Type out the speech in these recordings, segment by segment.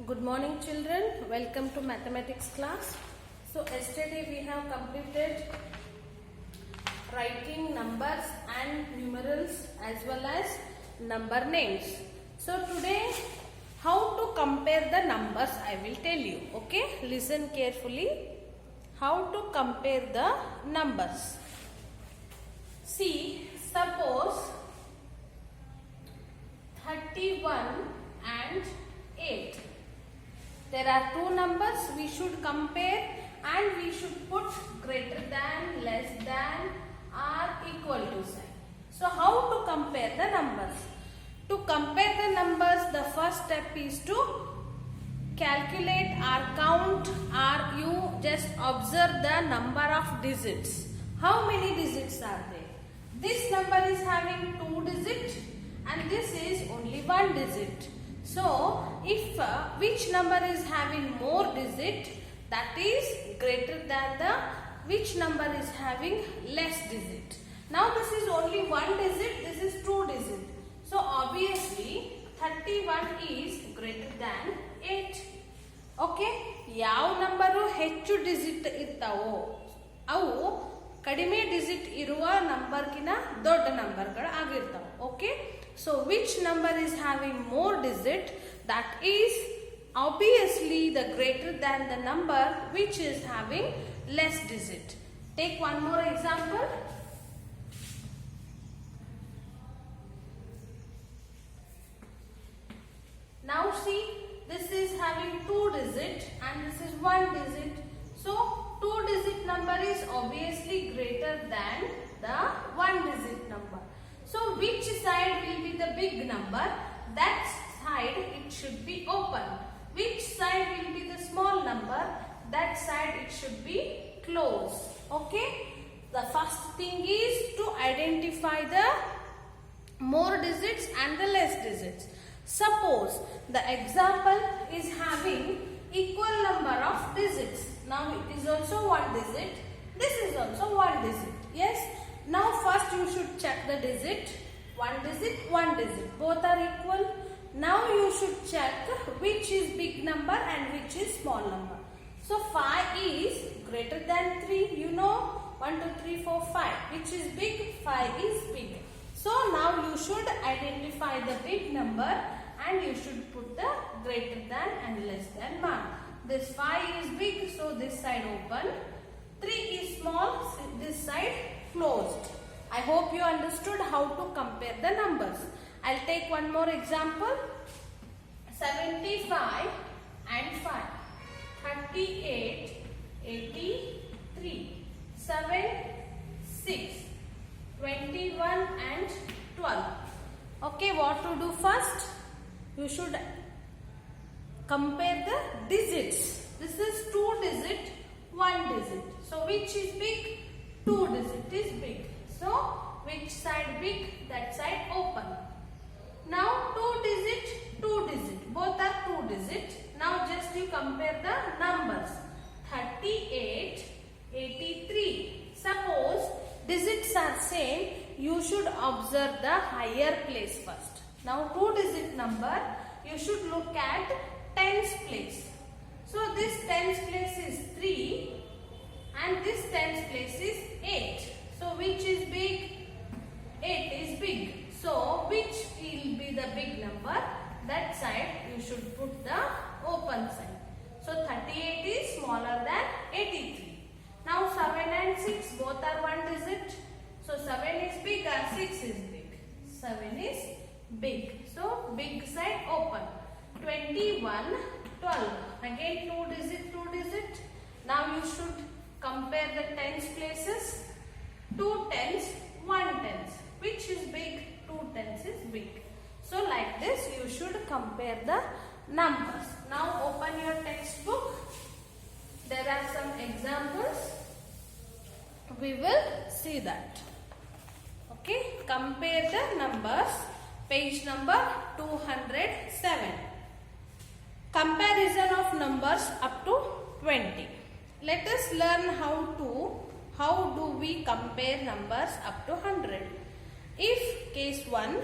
Good morning children, welcome to mathematics class. So yesterday we have completed writing numbers and numerals as well as number names. So today how to compare the numbers I will tell you. Okay, listen carefully. How to compare the numbers. See, suppose 31 and 8. There are two numbers we should compare and we should put greater than, less than or equal to sign. So how to compare the numbers? To compare the numbers, the first step is to calculate or count, or you just observe the number of digits. How many digits are there? This number is having 2 digits and this is only 1 digit. So, if which number is having more digit, that is greater than the which number is having less digit. Now this is only 1 digit, this is 2 digit. So obviously 31 is greater than 8. Okay, ಯಾವ number ಹೆಚ್ಚು digit ಇರ್ತಾವೋ ಅವು ಕಡಿಮೆ digit ಇರುವ ನಂಬರ್ಗಿನ ದೊಡ್ಡ ನಂಬರ್ಗಳು ಆಗಿರ್ತಾವೆ. Okay, so which number is having more digit, that is obviously the greater than the number which is having less digit. Take one more example. Now see, this is having 2 digit and this is 1 digit. So 2 digit number is obviously greater than the 1 digit number. So which side will be the big number? That side it should be open. Which side will be the small number? That side it should be closed. Okay. The first thing is to identify the more digits and the less digits. Suppose the example is having equal number of digits. Now it is also 1 digit. This is also 1 digit. Yes. Now first you should check the digit. 1 digit, 1 digit. Both are equal. Now you should check which is big number and which is small number. So 5 is greater than 3. You know 1, 2, 3, 4, 5. Which is big? 5 is big. So now you should identify the big number and you should put the greater than and less than mark. This 5 is big, so this side open. 3 is small, so this side closed. I hope you understood how to compare the numbers. I'll take one more example. 75 and 5. 38, 83. 7, 6. 21 and 12. Okay, what to do first? You should compare the digits. This is 2 digit, 1 digit. So which is big? 2 digit is big. So which side big? That side open. Now 2 digit, 2 digit. Both are 2 digit. Now just you compare the numbers. 38, 83. Suppose digits are same, you should observe the higher place first. Now 2 digit number, you should look at tens place. So this tens place is 3 and this tens place is 8. So which is big? 8 is big. So which will be the big number? That side you should put the open sign. So 38 is smaller than 83. Now 7 and 6 both are 1 digit. So 7 is big or 6 is big? 7 is big. So big side open. 21, 12. Again 2 digit, 2 digit. Now you should compare the tens places. 2 tens, 1 tens. Which is big? 2 tens is big. So like this you should compare the numbers. Now open your textbook. There are some examples. We will see that. Okay, compare the numbers. Page number 207. Comparison of numbers up to 20. Let us learn how do we compare numbers up to 100. If case 1,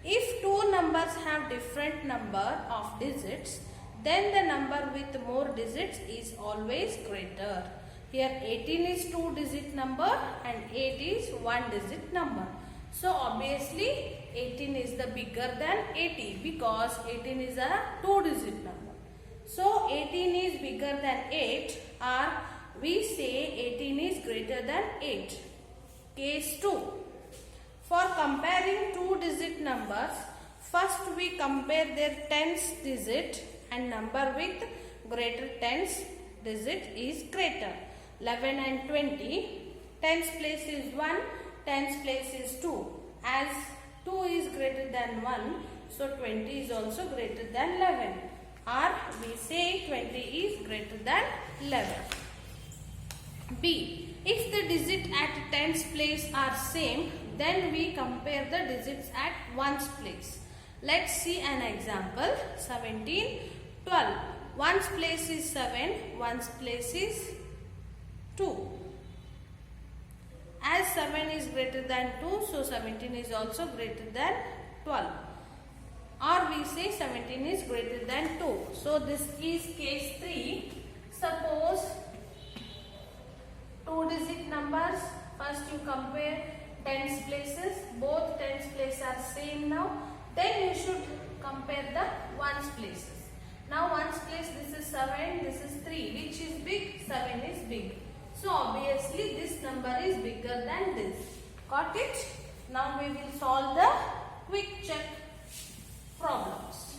if two numbers have different number of digits, then the number with more digits is always greater. Here 18 is 2-digit number and 8 is 1-digit number. So obviously 18 is the bigger than 80 because 18 is a 2-digit number. So 18 is bigger than 8, or we say 18 is greater than 8. Case 2. For comparing 2-digit numbers, first we compare their tens digit and number with greater tens digit is greater. 11 and 20, tens place is 1, tens place is 2. As 2 is greater than 1, so 20 is also greater than 11. Or we say 20 is greater than 11. B. If the digits at tens place are same, then we compare the digits at ones place. Let's see an example. 17, 12. Ones place is 7, ones place is 2. As 7 is greater than 2, so 17 is also greater than 12. Or we say 17 is greater than 2. So this is case 3. Suppose 2-digit numbers. First you compare tens places. Both tens places are same now. Then you should compare the ones places. Now ones place, this is 7, this is 3. Which is big? 7 is big. So obviously this number is bigger than this. Got it? Now we will solve the quick check problems.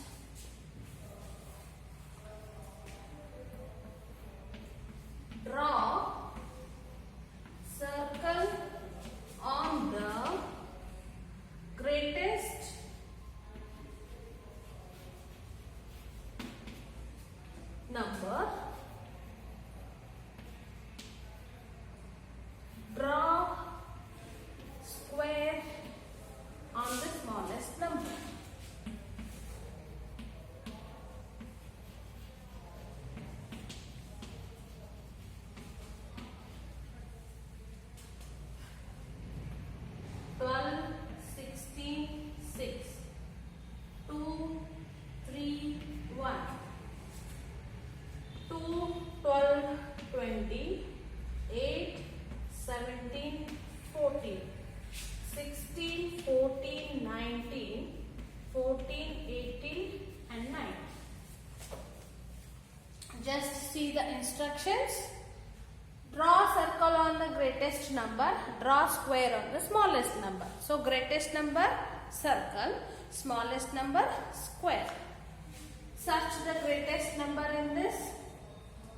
Draw circle on the greatest number. Draw square on the smallest number. Just see the instructions. Draw circle on the greatest number. Draw square on the smallest number. So greatest number circle, smallest number square. Search the greatest number in this.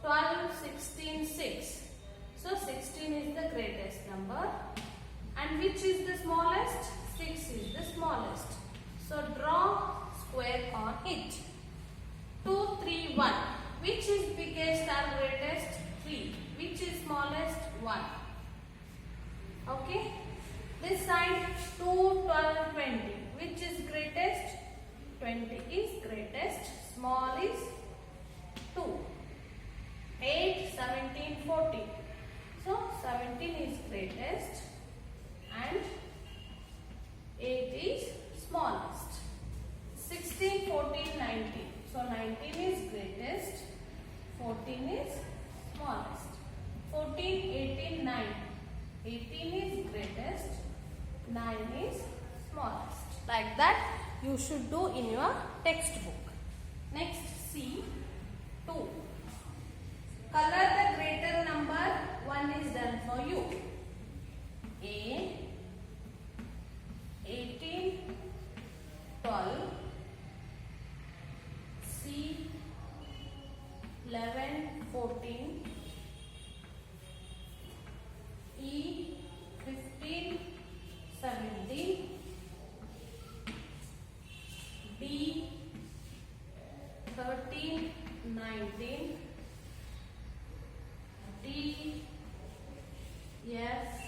12, 16, 6. So 16 is the greatest number. And which is the smallest? 6 is the smallest. So draw square on it. 2, 3, 1. Which is biggest or greatest? 3. Which is smallest? 1. Okay. This side 2, 12, 20. Which is greatest? 20 is greatest. Small is 2. 8, 17, 14. So 17 is greatest and 8 is smallest. 16, 14, 19. So 19 is greatest, 14 is smallest. 14, 18, 9. 18 is greatest, 9 is smallest. Like that you should do in your textbook. Next, C 2. Color the greater number. 1 is done for you. A 18, 12. C 11, 14. E 15, 17. D 13, 19. D F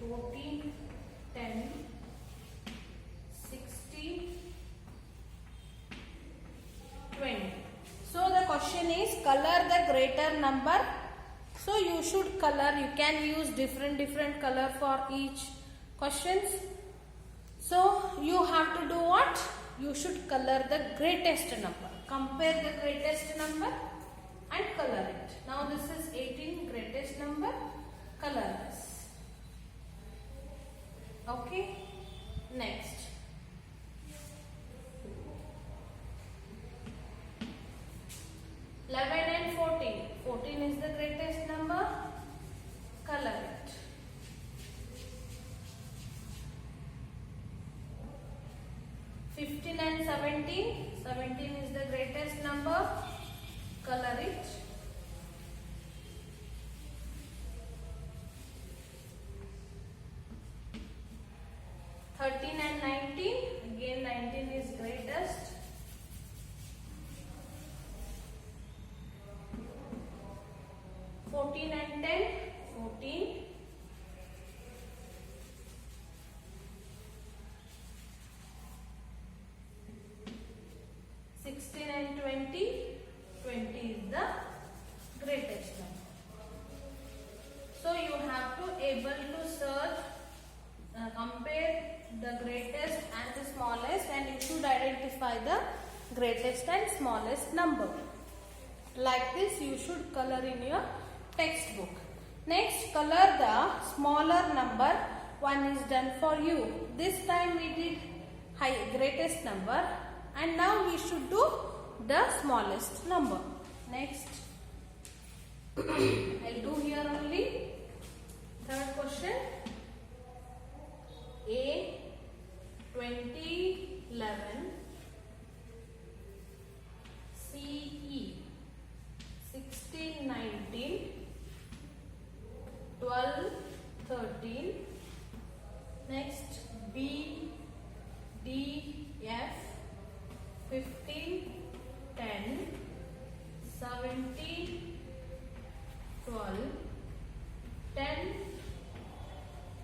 14, 10. 16, 20. So the question is color the greater number. So you should color. You can use different color for each questions. So you have to do what? You should color the greatest number. compare the greatest number and color it. Now this is 18, greatest number, color this. Okay, next. 11 and 14. 14 is the greatest number, color it. 15 and 17. 17 is the greatest number, color it. 13 and 19. Again 19 is greatest. 14 and 10. 14. 16 and 20. 20 is the greatest number. So you have to able to search, compare the greatest and the smallest, and you should identify the greatest and smallest number. Like this you should color in your textbook. Next, color the smaller number. One is done for you. This time we did greatest number, and now we should do the smallest number. Next, I'll do here only. Third question. A 2011 CE 1619 1213. Next, B D F 15 10 17 12 10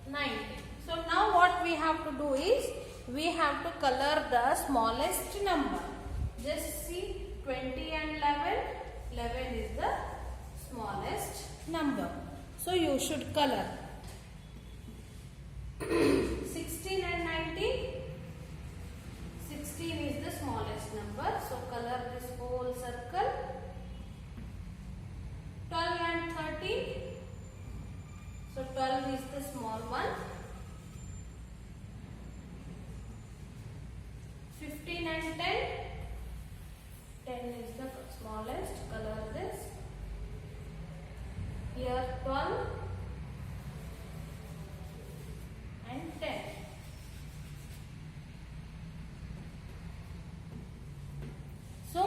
19. So now what we have to do is we have to color the smallest number. Just see, 20 and 11. 11 is the smallest number. So you should color. 16 and 19. 16 is the smallest number. So color this whole circle. 12 and 13. So 12 is the small one. 15 and 10. 10 is the smallest. Color this. Here 12 and 10. So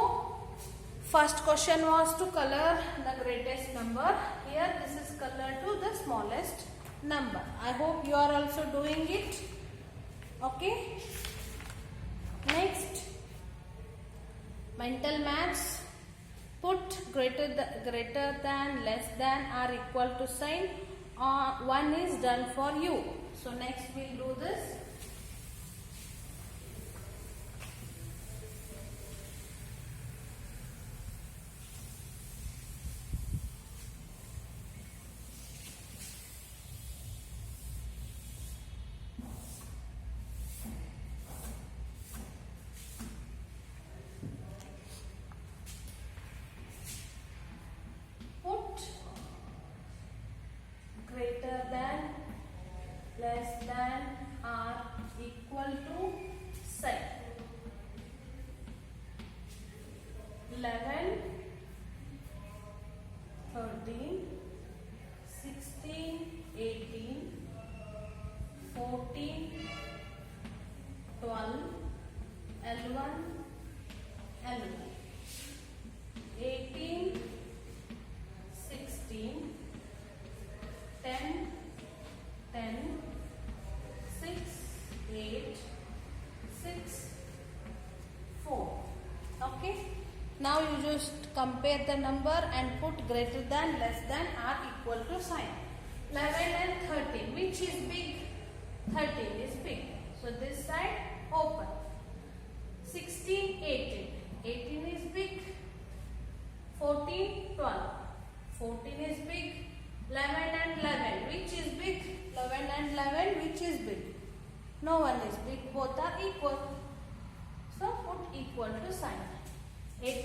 first question was to color the greatest number. Here this is color to the smallest number. I hope you are also doing it. Okay. Next, mental maths. Put greater than, less than, or equal to sign. One is done for you. So next we'll do this. Greater than, less than, or equal to sign. 11, 13, 16, 18, 14, 12, 11, 18, 16, 10, 10, 6, 8, 6, 4. Okay. Now you just compare the number and put greater than, less than, or equal to sign. 11 and 13. Which is big? 13 is big. So this side open. 16, 18. 18 is big. 14, 12. 14 is big. 11 and 11. Which is big? 11 and 11. Which is big? No one is big. Both are equal. So put equal to sign. 18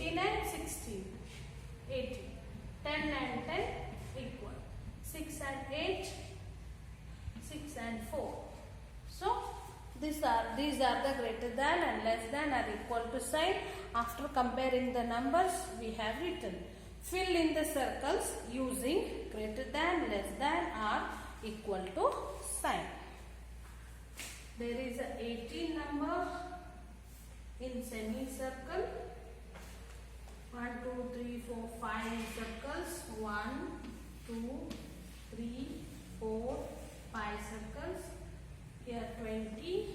are the greater than and less than or equal to sign. After comparing the numbers, we have written. Fill in the circles using greater than, less than or equal to sign. There is a 18 number in semicircle. 1, 2, 3, 4, 5 circles. 1, 2, 3, 4, 5 circles. Here 20,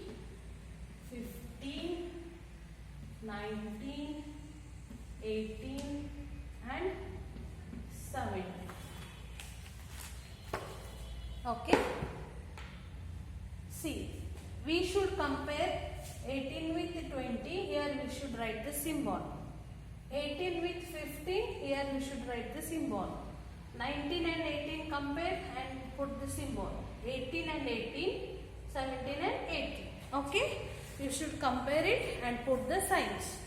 15, 19, 18 and 17. Okay. See, we should compare 18 with 20. Here we should write the symbol. 18 with 15. Here we should write the symbol. 19 and 18 compare and put the symbol. 18 and 18. 17 and 18. Okay. You should compare it and put the signs.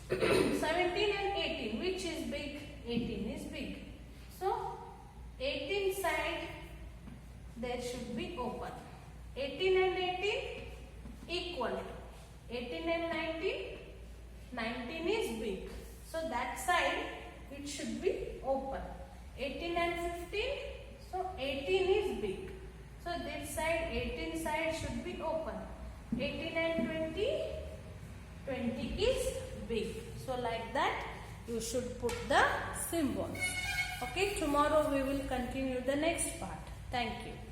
17 and 18. Which is big? 18 is big. So 18 side there should be open. 18 and 18 equal to 18 and 19. 19 is big. So that side it should be open. 18 and 15. So 18 is big. So this side 18 side should be open. 18 and 20. 20 is big. So like that you should put the symbols. Okay, tomorrow we will continue the next part. Thank you.